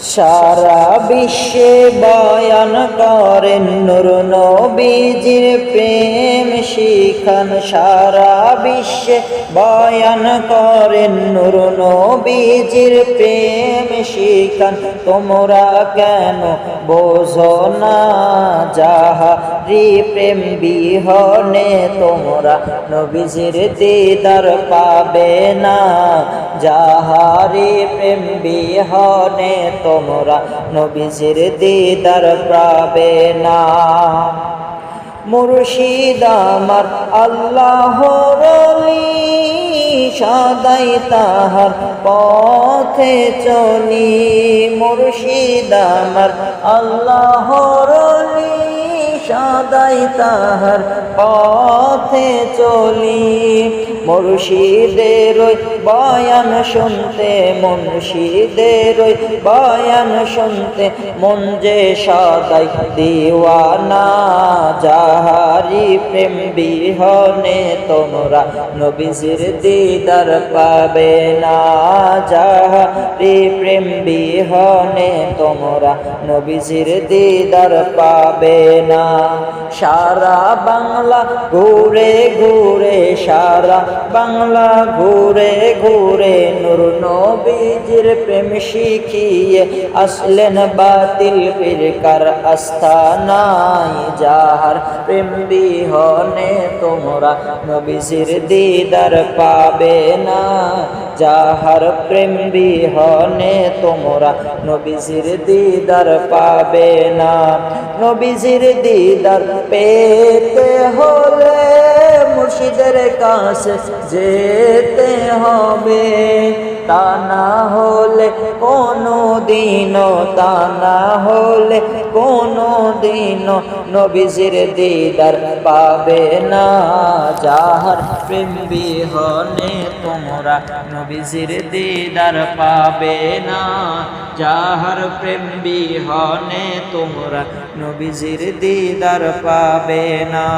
সারা বিশ্বে বয়ান করেন নূর নবীজির প্রেম শিখান। সারা বিশ্বে বয়ান করেন নূর নবীজির প্রেম শিখান। তোমরা কেন বোঝো না যাহারি প্রেম বিহনে তোমরা নবীজির দিদার পাবে না। যাহারি প্রেম বিহনে তোমরা নবীজির দিদার পাবে না। মুর্শিদ আমার আল্লাহর ওলি, সদাই তাহার পথে চলি। মুর্শিদ আমার আল্লাহর ওলি, সদাই তাহার পথে চলি। মুর্শিদের ওই বয়ান শুনতে, মুর্শিদের ওই বয়ান শুনতে মন যে সদাই দিওয়ানা। যাহারি প্রেম বিহনে তোমরা নবীজির দিদার পাবে না। যাহারি প্রেম বিহনে তোমরা নবীজির দিদার পাবে না। সারা বাংলা ঘুরে ঘুরে, সারা বাংলা ঘুরে ঘুরে নূর নবীজির প্রেম শিখিয়ে আসলেন বাতিল ফিরকার আস্তানায়। যাহার প্রেম বিহনে তোমরা নবীজির দিদার পাবে না। যাহার প্রেম বিহনে তোমরা নবীজির দিদার পাবে না। নবীজির দিদার পেতে হলে মুর্শিদের কাছে যেতে হবে। তা না হলে কোনো দিনও, তা না হলে কোনো দিনও নবীজির দিদার পাবে না। যাহার প্রেম বিহনে তোমরা নবীজির দিদার পাবে না। যাহার প্রেম বিহনে তোমরা নবীজির দিদার পাবে না।